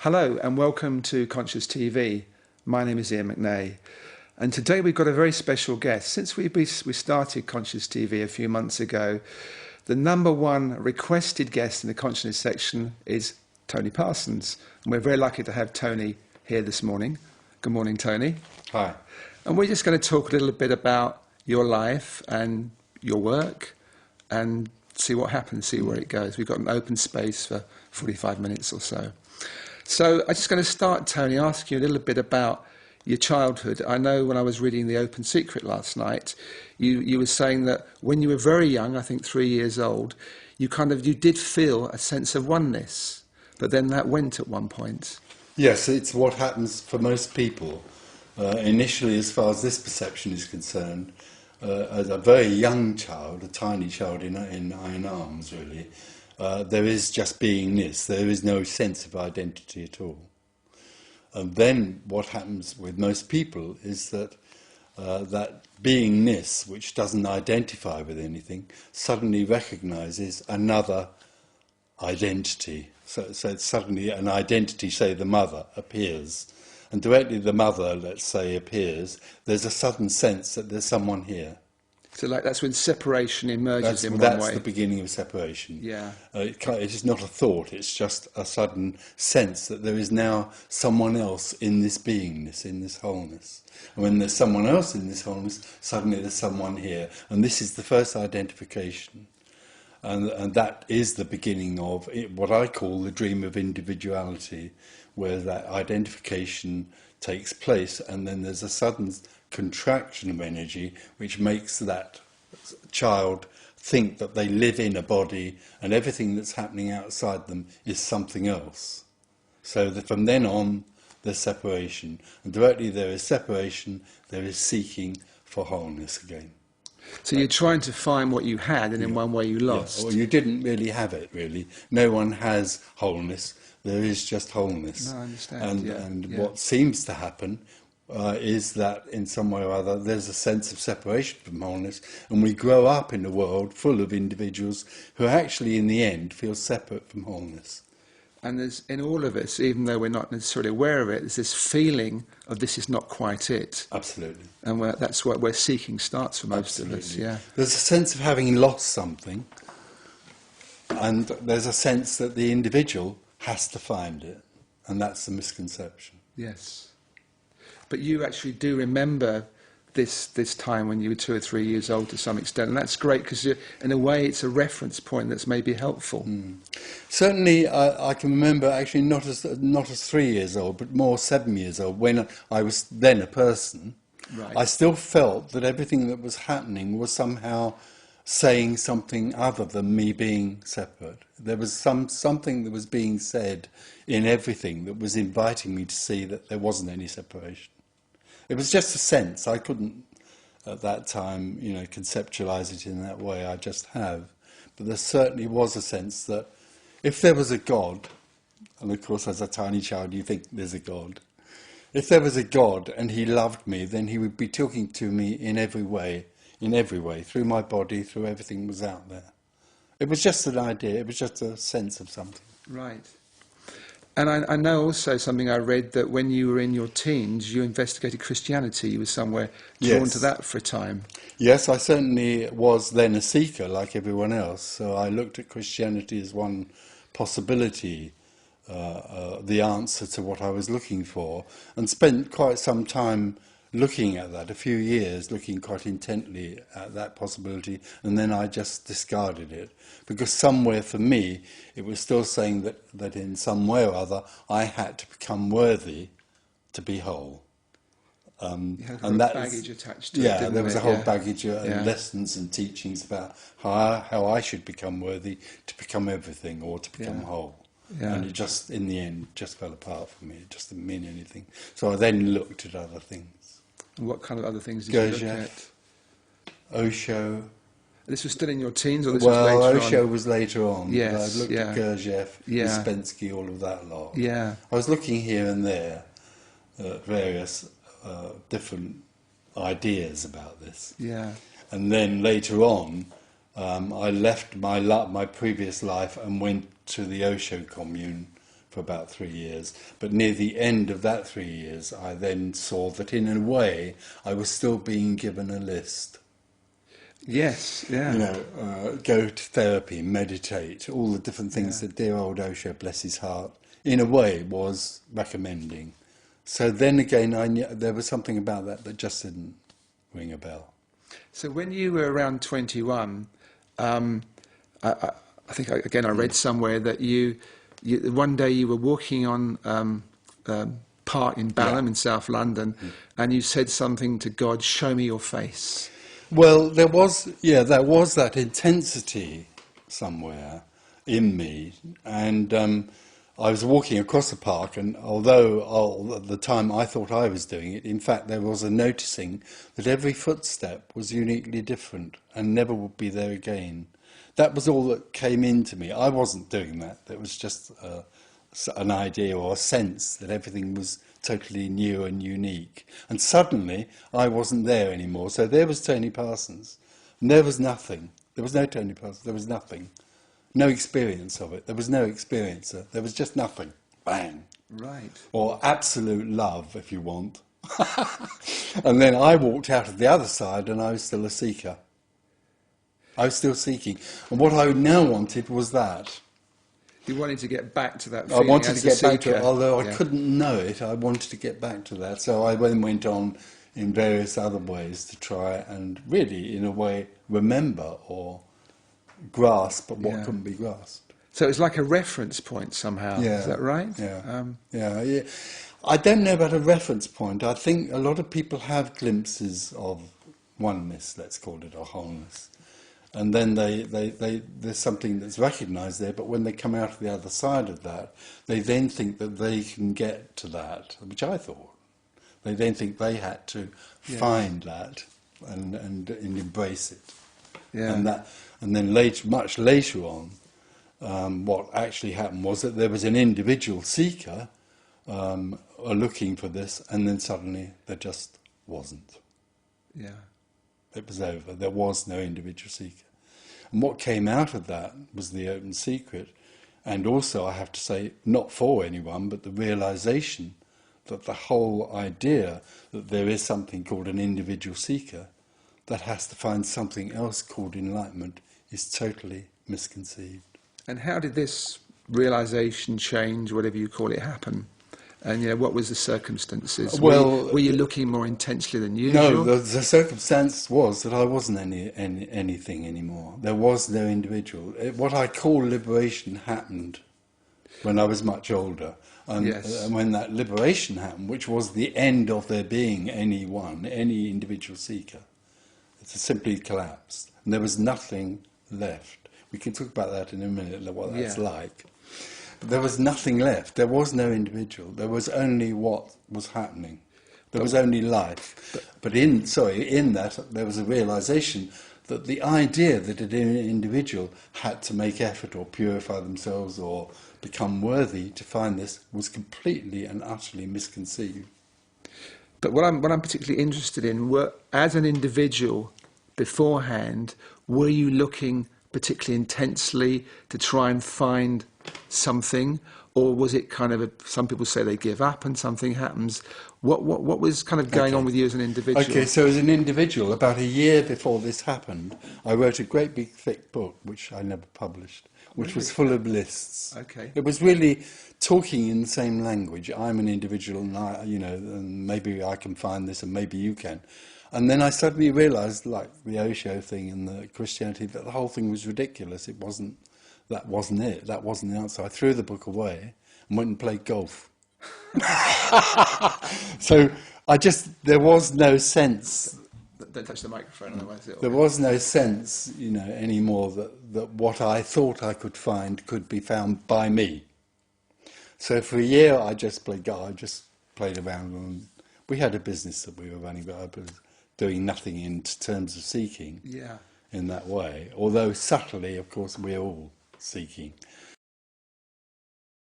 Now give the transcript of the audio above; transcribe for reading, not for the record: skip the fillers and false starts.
Hello and welcome to Conscious TV. My name is Ian McNay, and today we've got a very special guest. Since we started Conscious TV a few months ago, the number one requested guest in the consciousness section is Tonípa슨즈, and we're very lucky to have Tony here this morning. Good morning, Tony. Hi. And we're just going to talk a little bit about your life and your work and see what happens, see where it goes. We've got an open space for 45 minutes or so. So I'm just going to start, Tony, asking you a little bit about your childhood. I know when I was reading The Open Secret last night, you were saying that when you were very young, I think 3 years old, you did feel a sense of oneness, but then that went at one point. Yes, it's what happens for most people. Initially, as far as this perception is concerned, as a very young child, a tiny child in arms, really, there is just beingness. There is no sense of identity at all. And then what happens with most people is that that beingness, which doesn't identify with anything, suddenly recognises another identity. So suddenly an identity, say the mother, appears. And directly the mother, let's say, appears, there's a sudden sense that there's someone here. So that's when separation emerges in one way. That's the beginning of separation. Yeah. It is not a thought, it's just a sudden sense that there is now someone else in this beingness, in this wholeness. And when there's someone else in this wholeness, suddenly there's someone here. And this is the first identification. And that is the beginning of what I call the dream of individuality, where that identification takes place, and then there's a sudden contraction of energy which makes that child think that they live in a body and everything that's happening outside them is something else. So that from then on there's separation, and directly there is separation, there is seeking for wholeness again. So you're trying to find what you had, and in one way you lost. Yeah. Well, you didn't really have it, really. No one has wholeness. There is just wholeness. No, I understand. And what seems to happen is that in some way or other there's a sense of separation from wholeness, and we grow up in a world full of individuals who actually in the end feel separate from wholeness. And there's, in all of us, even though we're not necessarily aware of it, there's this feeling of this is not quite it. Absolutely. And that's where seeking starts for most of us, yeah. There's a sense of having lost something, and there's a sense that the individual has to find it, and that's the misconception. Yes. But you actually do remember this time when you were 2 or 3 years old to some extent, and that's great because in a way it's a reference point that's maybe helpful. Certainly I can remember actually not as 3 years old, but more 7 years old, when I was then a person. Right. I still felt that everything that was happening was somehow saying something other than me being separate. There was something that was being said in everything that was inviting me to see that there wasn't any separation. It was just a sense. I couldn't, at that time, conceptualize it in that way. I just have. But there certainly was a sense that if there was a God, and of course as a tiny child you think there's a God, if there was a God and he loved me, then he would be talking to me in every way, through my body, through everything that was out there. It was just an idea, it was just a sense of something. Right. And I know also something I read, that when you were in your teens, you investigated Christianity. You were somewhere drawn to that for a time. Yes, I certainly was then a seeker like everyone else. So I looked at Christianity as one possibility, the answer to what I was looking for, and spent quite some time looking at that, a few years, looking quite intently at that possibility, and then I just discarded it. Because somewhere for me, it was still saying that in some way or other, I had to become worthy to be whole. You had a baggage attached to it, didn't there was a whole it? baggage and lessons and teachings about how I should become worthy to become everything or to become whole. Yeah. And it just, in the end, just fell apart for me. It just didn't mean anything. So I then looked at other things. And what kind of other things did you look at? Osho. This was still in your teens, or this was later on? Osho was later on. Yes, I looked at Gurdjieff, Uspensky, all of that lot. Yeah. I was looking here and there at various different ideas about this. Yeah. And then later on, I left my previous life and went to the Osho commune for about 3 years. But near the end of that 3 years, I then saw that in a way I was still being given a list. Yes, yeah. You know, go to therapy, meditate, all the different things that dear old Osho, bless his heart, in a way was recommending. So then again, I knew there was something about that just didn't ring a bell. So when you were around 21, I think, again, I read somewhere that you one day you were walking on Park in Balham in South London, and you said something to God, "Show me your face." Well, there was that intensity somewhere in me, and I was walking across the park, and although at the time I thought I was doing it, in fact there was a noticing that every footstep was uniquely different and never would be there again. That was all that came into me. I wasn't doing that. It was just an idea or a sense that everything was totally new and unique. And suddenly, I wasn't there anymore. So there was Tony Parsons. And there was nothing. There was no Tony Parsons. There was nothing. No experience of it. There was no experiencer. There was just nothing. Bang. Right. Or absolute love, if you want. And then I walked out of the other side and I was still a seeker. I was still seeking. And what I now wanted was that. You wanted to get back to that I feeling wanted as to a get back to seeker. it, although I couldn't know it, I wanted to get back to that. So I then went on in various other ways to try and really, in a way, remember or grasp what couldn't be grasped. So it's like a reference point somehow, is that right? Yeah. Yeah. I don't know about a reference point. I think a lot of people have glimpses of oneness, let's call it, or wholeness. And then there's something that's recognised there, but when they come out of the other side of that, they then think that they can get to that, which I thought. They then think they had to find that and embrace it. Yeah. And then much later on, what actually happened was that there was an individual seeker looking for this, and then suddenly there just wasn't. Yeah. It was over. There was no individual seeker. And what came out of that was the open secret, and also, I have to say, not for anyone, but the realisation that the whole idea that there is something called an individual seeker that has to find something else called enlightenment is totally misconceived. And how did this realisation change, whatever you call it, happen? And what was the circumstances? Well, were you looking more intensely than usual? No, the circumstance was that I wasn't anything anymore. There was no individual. What I call liberation happened when I was much older. And when that liberation happened, which was the end of there being any individual seeker, it simply collapsed. And there was nothing left. We can talk about that in a minute, what that's like. But there was nothing left. There was no individual. There was only what was happening. There was only life. But in that, there was a realization that the idea that an individual had to make effort or purify themselves or become worthy to find this was completely and utterly misconceived. But what I'm particularly interested in, as an individual beforehand, were you looking particularly intensely to try and find something, or was it kind of some people say they give up and something happens? What was kind of going on with you as an individual? Okay, so as an individual, about a year before this happened, I wrote a great big thick book, which I never published, which was full of lists. Okay. It was really talking in the same language. I'm an individual, and and maybe I can find this, and maybe you can. And then I suddenly realised, like the Osho thing and the Christianity, that the whole thing was ridiculous. That wasn't it. That wasn't the answer. I threw the book away and went and played golf. So there was no sense. Don't touch the microphone, otherwise it'll... There was no sense, anymore that what I thought I could find could be found by me. So for a year, I just played golf. I just played around, and we had a business that we were running, but I was doing nothing in terms of seeking in that way. Although subtly, of course, we're all seeking.